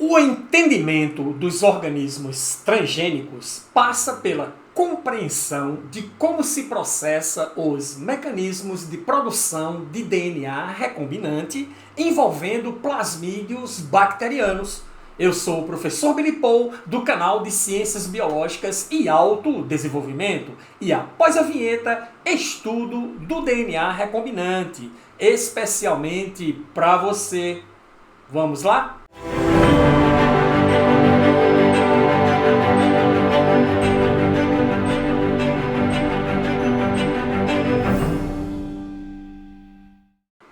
O entendimento dos organismos transgênicos passa pela compreensão de como se processa os mecanismos de produção de DNA recombinante envolvendo plasmídeos bacterianos. Eu sou o professor Billy Paul, do canal de Ciências Biológicas e Autodesenvolvimento, e após a vinheta, estudo do DNA recombinante, especialmente para você. Vamos lá?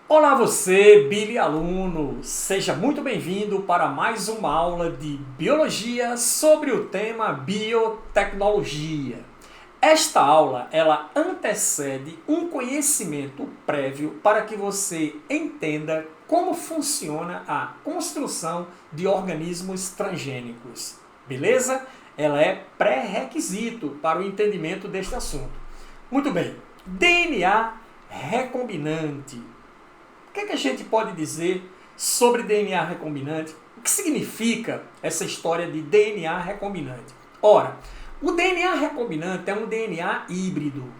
Olá você, Billy aluno! Seja muito bem-vindo para mais uma aula de Biologia sobre o tema Biotecnologia. Esta aula, ela antecede um conhecimento prévio para que você entenda como funciona a construção de organismos transgênicos. Beleza? Ela é pré-requisito para o entendimento deste assunto. Muito bem, DNA recombinante. O que a gente pode dizer sobre DNA recombinante? O que significa essa história de DNA recombinante? Ora, o DNA recombinante é um DNA híbrido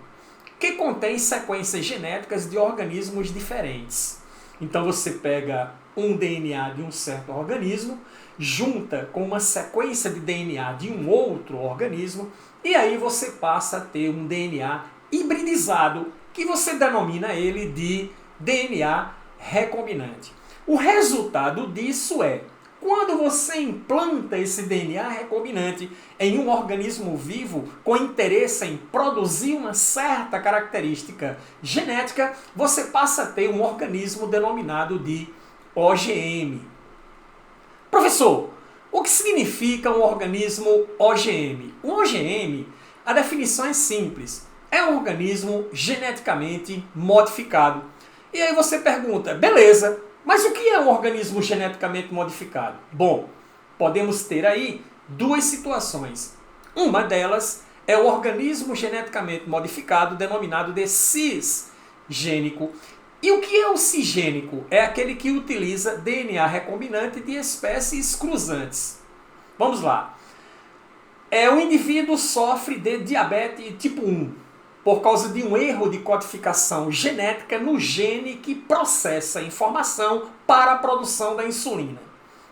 que contém sequências genéticas de organismos diferentes. Então você pega um DNA de um certo organismo, junta com uma sequência de DNA de um outro organismo e aí você passa a ter um DNA hibridizado que você denomina ele de DNA recombinante. O resultado disso é, quando você implanta esse DNA recombinante em um organismo vivo com interesse em produzir uma certa característica genética, você passa a ter um organismo denominado de OGM. Professor, o que significa um organismo OGM? Um OGM, a definição é simples, é um organismo geneticamente modificado. E aí você pergunta, beleza, mas o que é um organismo geneticamente modificado? Bom, podemos ter aí duas situações. Uma delas é o organismo geneticamente modificado denominado de cisgênico. E o que é o cisgênico? É aquele que utiliza DNA recombinante de espécies cruzantes. Vamos lá. O indivíduo sofre de diabetes tipo 1. Por causa de um erro de codificação genética no gene que processa a informação para a produção da insulina.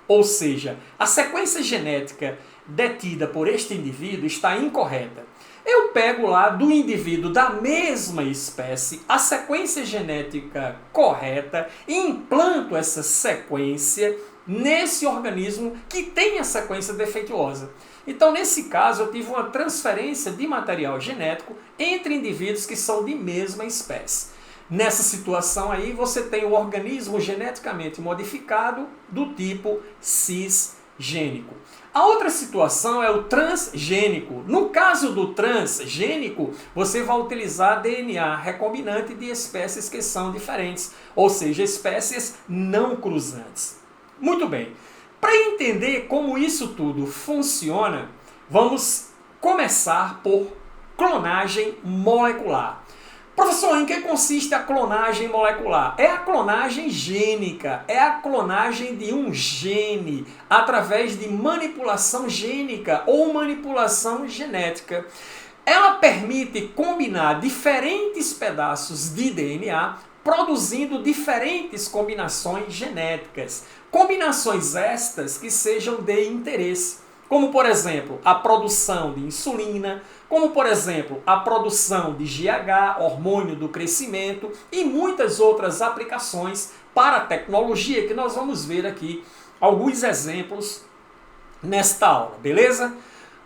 Ou seja, a sequência genética detida por este indivíduo está incorreta. Eu pego lá do indivíduo da mesma espécie a sequência genética correta e implanto essa sequência nesse organismo que tem a sequência defeituosa. Então, nesse caso, eu tive uma transferência de material genético entre indivíduos que são de mesma espécie. Nessa situação aí, você tem o organismo geneticamente modificado do tipo cisgênico. A outra situação é o transgênico. No caso do transgênico, você vai utilizar DNA recombinante de espécies que são diferentes, ou seja, espécies não cruzantes. Muito bem. Para entender como isso tudo funciona, vamos começar por clonagem molecular. Professor, em que consiste a clonagem molecular? É a clonagem gênica, é a clonagem de um gene através de manipulação gênica ou manipulação genética. Ela permite combinar diferentes pedaços de DNA produzindo diferentes combinações genéticas. Combinações estas que sejam de interesse, como por exemplo a produção de insulina, como por exemplo a produção de GH, hormônio do crescimento e muitas outras aplicações para a tecnologia que nós vamos ver aqui alguns exemplos nesta aula, beleza?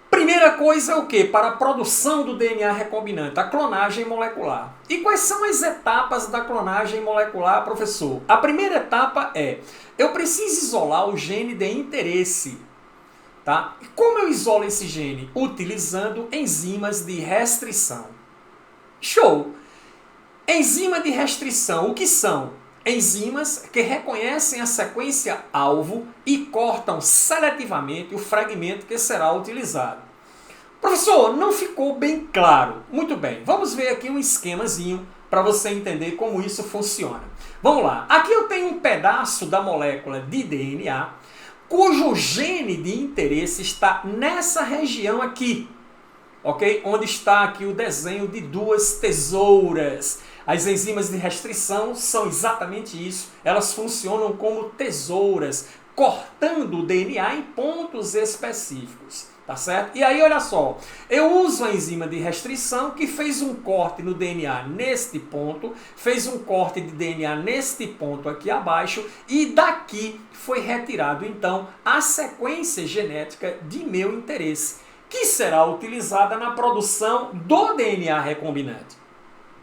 Primeira coisa é o que? Para a produção do DNA recombinante, a clonagem molecular. E quais são as etapas da clonagem molecular, professor? A primeira etapa é, eu preciso isolar o gene de interesse. Tá? E como eu isolo esse gene? Utilizando enzimas de restrição. Show! Enzima de restrição, o que são? Enzimas que reconhecem a sequência alvo e cortam seletivamente o fragmento que será utilizado. Professor, não ficou bem claro. Muito bem, vamos ver aqui um esquemazinho para você entender como isso funciona. Vamos lá, aqui eu tenho um pedaço da molécula de DNA cujo gene de interesse está nessa região aqui, ok? Onde está aqui o desenho de duas tesouras. As enzimas de restrição são exatamente isso. Elas funcionam como tesouras, cortando o DNA em pontos específicos. Tá certo? E aí, olha só, eu uso a enzima de restrição que fez um corte no DNA neste ponto, fez um corte de DNA neste ponto aqui abaixo, e daqui foi retirado, então, a sequência genética de meu interesse, que será utilizada na produção do DNA recombinante.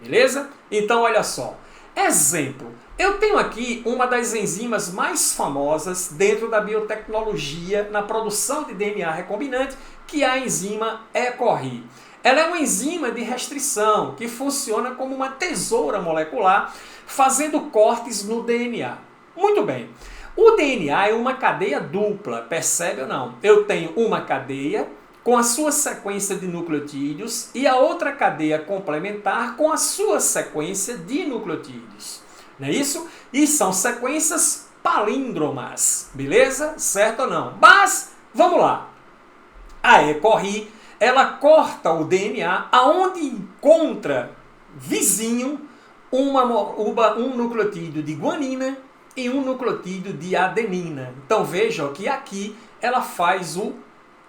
Beleza? Então, olha só. Exemplo. Eu tenho aqui uma das enzimas mais famosas dentro da biotecnologia na produção de DNA recombinante, que é a enzima EcoRI. Ela é uma enzima de restrição que funciona como uma tesoura molecular, fazendo cortes no DNA. Muito bem. O DNA é uma cadeia dupla, percebe ou não? Eu tenho uma cadeia com a sua sequência de nucleotídeos e a outra cadeia complementar com a sua sequência de nucleotídeos. Não é isso? E são sequências palíndromas, beleza? Certo ou não? Mas, vamos lá. A EcoRI, ela corta o DNA aonde encontra vizinho um nucleotídeo de guanina e um nucleotídeo de adenina. Então vejam que aqui ela faz o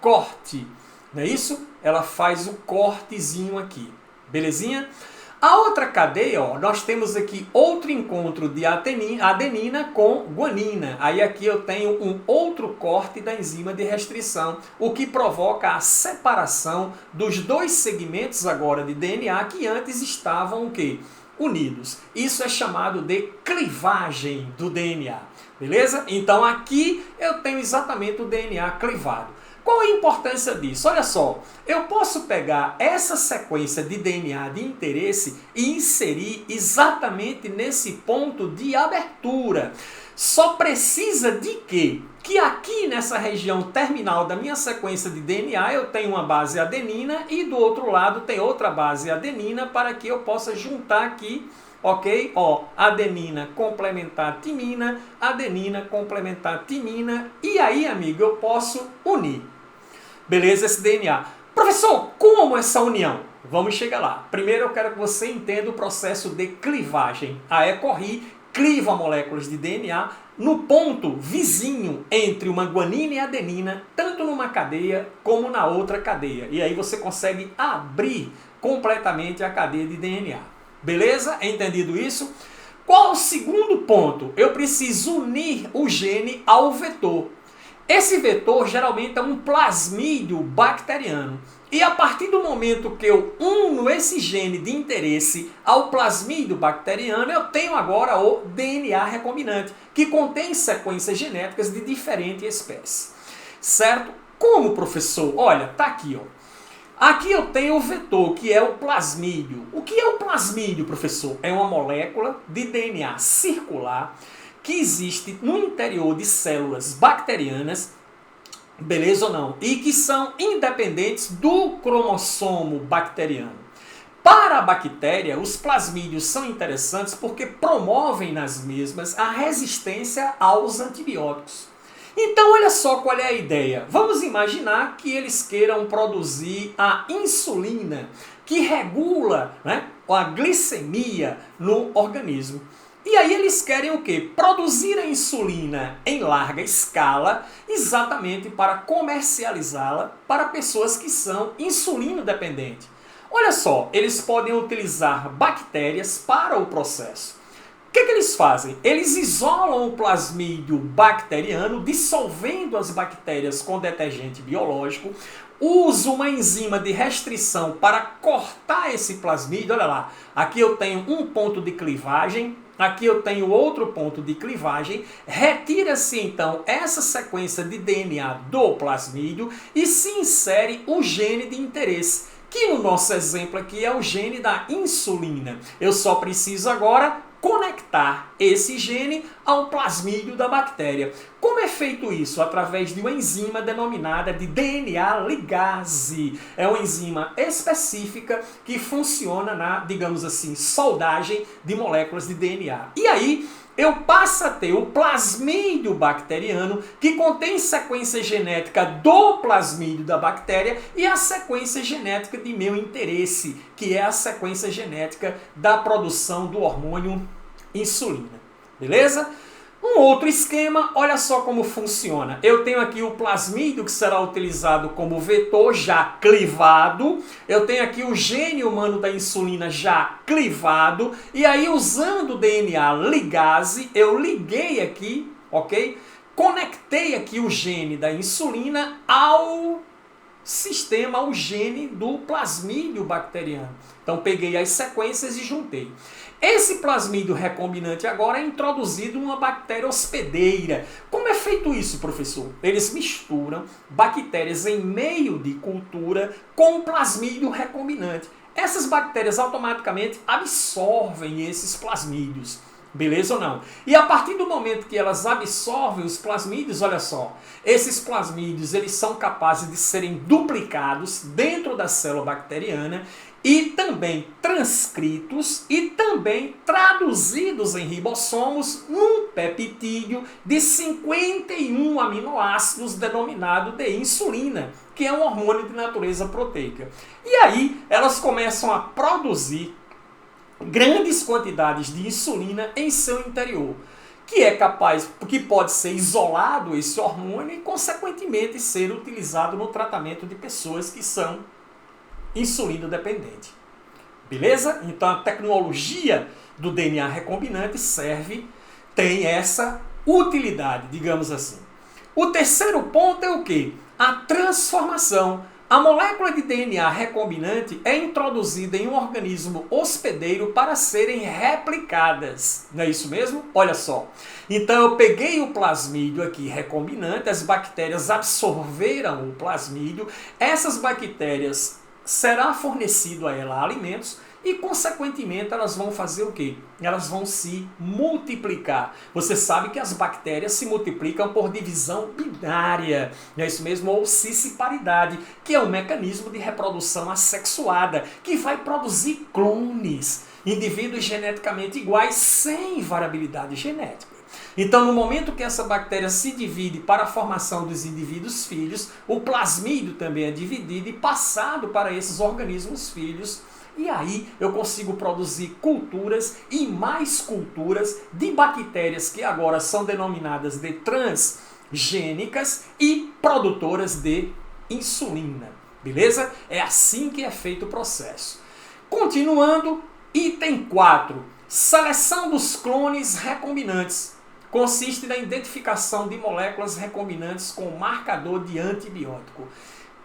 corte, não é isso? Ela faz o cortezinho aqui, belezinha? A outra cadeia, ó, nós temos aqui outro encontro de adenina com guanina. Aí aqui eu tenho um outro corte da enzima de restrição, o que provoca a separação dos dois segmentos agora de DNA que antes estavam o quê? Unidos. Isso é chamado de clivagem do DNA. Beleza? Então aqui eu tenho exatamente o DNA clivado. Qual a importância disso? Olha só, eu posso pegar essa sequência de DNA de interesse e inserir exatamente nesse ponto de abertura. Só precisa de quê? Que aqui nessa região terminal da minha sequência de DNA eu tenho uma base adenina e do outro lado tem outra base adenina para que eu possa juntar aqui, ok? Ó, adenina complementar timina, adenina complementar timina e aí, amigo, eu posso unir. Beleza, esse DNA. Professor, como essa união? Vamos chegar lá. Primeiro eu quero que você entenda o processo de clivagem. A EcoRI cliva moléculas de DNA no ponto vizinho entre uma guanina e adenina, tanto numa cadeia como na outra cadeia. E aí você consegue abrir completamente a cadeia de DNA. Beleza? Entendido isso? Qual o segundo ponto? Eu preciso unir o gene ao vetor. Esse vetor geralmente é um plasmídio bacteriano. E a partir do momento que eu uno esse gene de interesse ao plasmídio bacteriano, eu tenho agora o DNA recombinante, que contém sequências genéticas de diferentes espécies. Certo? Como, professor? Olha, tá aqui, ó. Aqui eu tenho o vetor, que é o plasmídio. O que é o plasmídio, professor? É uma molécula de DNA circular que existe no interior de células bacterianas, beleza ou não? E que são independentes do cromossomo bacteriano. Para a bactéria, os plasmídios são interessantes porque promovem nas mesmas a resistência aos antibióticos. Então, olha só qual é a ideia. Vamos imaginar que eles queiram produzir a insulina, que regula, né, a glicemia no organismo. E aí eles querem o quê? Produzir a insulina em larga escala, exatamente para comercializá-la para pessoas que são insulino dependentes. Olha só, eles podem utilizar bactérias para o processo. O que eles fazem? Eles isolam o plasmídio bacteriano, dissolvendo as bactérias com detergente biológico, usam uma enzima de restrição para cortar esse plasmídio. Olha lá, aqui eu tenho um ponto de clivagem, aqui eu tenho outro ponto de clivagem, retira-se então essa sequência de DNA do plasmídio e se insere o gene de interesse, que no nosso exemplo aqui é o gene da insulina. Eu só preciso agora conectar esse gene ao plasmídio da bactéria. Como é feito isso? Através de uma enzima denominada de DNA ligase. É uma enzima específica que funciona na, digamos assim, soldagem de moléculas de DNA. E aí, eu passo a ter o plasmídio bacteriano, que contém sequência genética do plasmídio da bactéria e a sequência genética de meu interesse, que é a sequência genética da produção do hormônio insulina. Beleza? Um outro esquema, olha só como funciona. Eu tenho aqui o plasmídio que será utilizado como vetor já clivado. Eu tenho aqui o gene humano da insulina já clivado. E aí, usando o DNA ligase, eu liguei aqui, ok? Conectei aqui o gene da insulina ao sistema, ao gene do plasmídio bacteriano. Então, peguei as sequências e juntei. Esse plasmídio recombinante agora é introduzido em uma bactéria hospedeira. Como é feito isso, professor? Eles misturam bactérias em meio de cultura com o plasmídio recombinante. Essas bactérias automaticamente absorvem esses plasmídios. Beleza ou não? E a partir do momento que elas absorvem os plasmídios, olha só, esses plasmídios eles são capazes de serem duplicados dentro da célula bacteriana e também transcritos e também traduzidos em ribossomos num peptídeo de 51 aminoácidos denominado de insulina, que é um hormônio de natureza proteica. E aí elas começam a produzir grandes quantidades de insulina em seu interior, que é capaz, que pode ser isolado esse hormônio e consequentemente ser utilizado no tratamento de pessoas que são insulino dependente. Beleza? Então a tecnologia do DNA recombinante tem essa utilidade, digamos assim. O terceiro ponto é o quê? A transformação. A molécula de DNA recombinante é introduzida em um organismo hospedeiro para serem replicadas. Não é isso mesmo? Olha só. Então eu peguei o plasmídio aqui recombinante, as bactérias absorveram o plasmídio, essas bactérias será fornecido a ela alimentos e, consequentemente, elas vão fazer o quê? Elas vão se multiplicar. Você sabe que as bactérias se multiplicam por divisão binária, não é isso mesmo? Ou cisparidade, que é um mecanismo de reprodução assexuada, que vai produzir clones, indivíduos geneticamente iguais, sem variabilidade genética. Então, no momento que essa bactéria se divide para a formação dos indivíduos filhos, o plasmídio também é dividido e passado para esses organismos filhos. E aí eu consigo produzir culturas e mais culturas de bactérias que agora são denominadas de transgênicas e produtoras de insulina. Beleza? É assim que é feito o processo. Continuando, item 4. Seleção dos clones recombinantes. Consiste na identificação de moléculas recombinantes com marcador de antibiótico.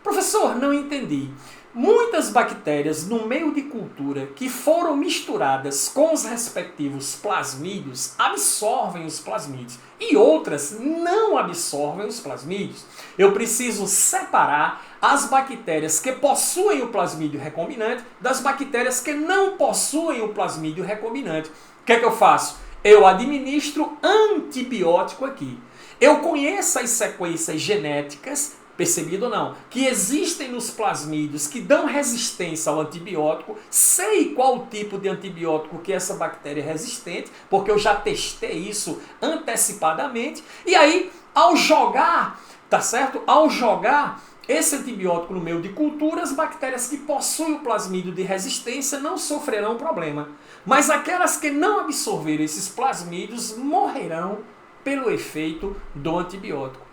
Professor, não entendi. Muitas bactérias no meio de cultura que foram misturadas com os respectivos plasmídios absorvem os plasmídios e outras não absorvem os plasmídios. Eu preciso separar as bactérias que possuem o plasmídio recombinante das bactérias que não possuem o plasmídio recombinante. O que é que eu faço? Eu administro antibiótico aqui. Eu conheço as sequências genéticas, percebido ou não, que existem nos plasmídios que dão resistência ao antibiótico, sei qual tipo de antibiótico que essa bactéria é resistente, porque eu já testei isso antecipadamente, e aí, ao jogar, tá certo? Ao jogar esse antibiótico no meio de cultura, as bactérias que possuem o plasmídio de resistência não sofrerão problema, mas aquelas que não absorverem esses plasmídios morrerão pelo efeito do antibiótico.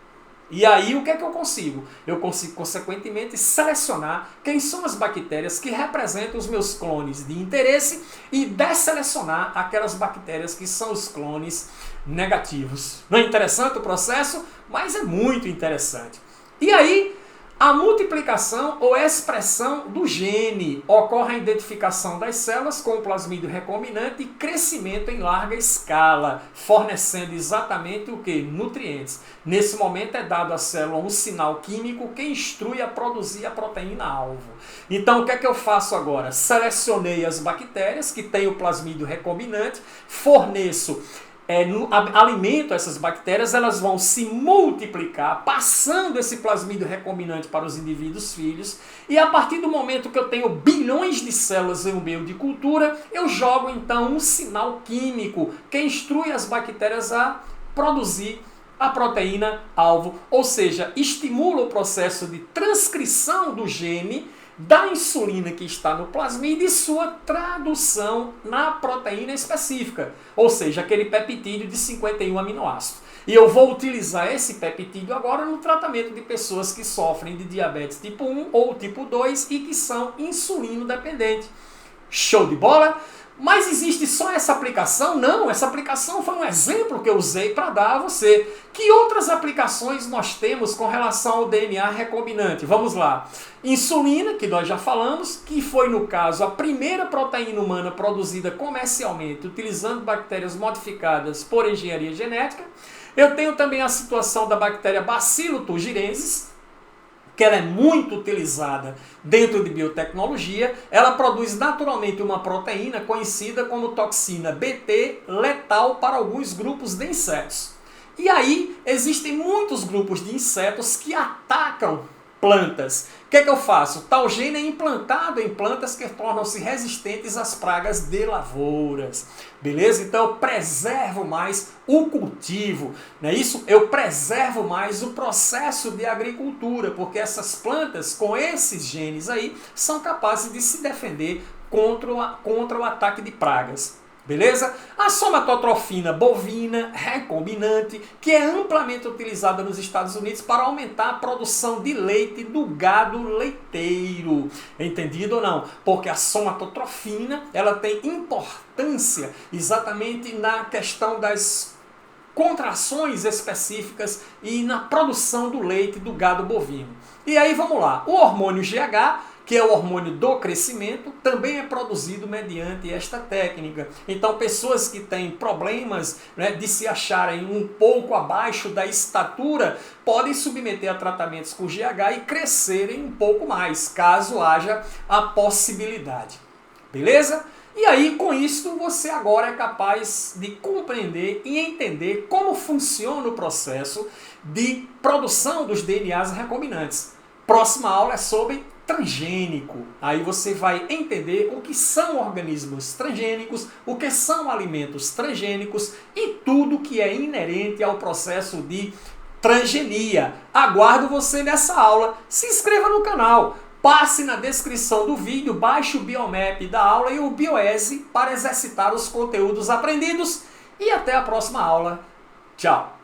E aí o que é que eu consigo? Eu consigo, consequentemente, selecionar quem são as bactérias que representam os meus clones de interesse e desselecionar aquelas bactérias que são os clones negativos. Não é interessante o processo? Mas é muito interessante. E aí, a multiplicação ou expressão do gene. Ocorre a identificação das células com o plasmídio recombinante e crescimento em larga escala, fornecendo exatamente o que? Nutrientes. Nesse momento é dado à célula um sinal químico que instrui a produzir a proteína-alvo. Então o que é que eu faço agora? Selecionei as bactérias que têm o plasmídio recombinante, forneço alimento essas bactérias, elas vão se multiplicar, passando esse plasmídio recombinante para os indivíduos filhos, e a partir do momento que eu tenho bilhões de células em um meio de cultura, eu jogo então um sinal químico que instrui as bactérias a produzir a proteína alvo, ou seja, estimula o processo de transcrição do gene da insulina que está no plasmídio e sua tradução na proteína específica, ou seja, aquele peptídeo de 51 aminoácidos. E eu vou utilizar esse peptídeo agora no tratamento de pessoas que sofrem de diabetes tipo 1 ou tipo 2 e que são insulino dependentes. Show de bola? Mas existe só essa aplicação? Não, essa aplicação foi um exemplo que eu usei para dar a você. Que outras aplicações nós temos com relação ao DNA recombinante? Vamos lá. Insulina, que nós já falamos, que foi, no caso, a primeira proteína humana produzida comercialmente utilizando bactérias modificadas por engenharia genética. Eu tenho também a situação da bactéria Bacillus thuringiensis, que ela é muito utilizada dentro de biotecnologia. Ela produz naturalmente uma proteína conhecida como toxina Bt, letal para alguns grupos de insetos. E aí existem muitos grupos de insetos que atacam plantas. O que é que eu faço? Tal gene é implantado em plantas que tornam-se resistentes às pragas de lavouras. Beleza? Então eu preservo mais o cultivo, não é isso? Eu preservo mais o processo de agricultura, porque essas plantas com esses genes aí são capazes de se defender contra o ataque de pragas. Beleza? A somatotrofina bovina recombinante, que é amplamente utilizada nos Estados Unidos para aumentar a produção de leite do gado leiteiro. Entendido ou não? Porque a somatotrofina, ela tem importância exatamente na questão das contrações específicas e na produção do leite do gado bovino. E aí vamos lá, o hormônio GH, que é o hormônio do crescimento, também é produzido mediante esta técnica. Então, pessoas que têm problemas, né, de se acharem um pouco abaixo da estatura, podem submeter a tratamentos com GH e crescerem um pouco mais, caso haja a possibilidade. Beleza? E aí, com isso, você agora é capaz de compreender e entender como funciona o processo de produção dos DNAs recombinantes. Próxima aula é sobre transgênico. Aí você vai entender o que são organismos transgênicos, o que são alimentos transgênicos e tudo que é inerente ao processo de transgenia. Aguardo você nessa aula. Se inscreva no canal. Passe na descrição do vídeo, baixe o Biomap da aula e o Bioese para exercitar os conteúdos aprendidos. E até a próxima aula. Tchau!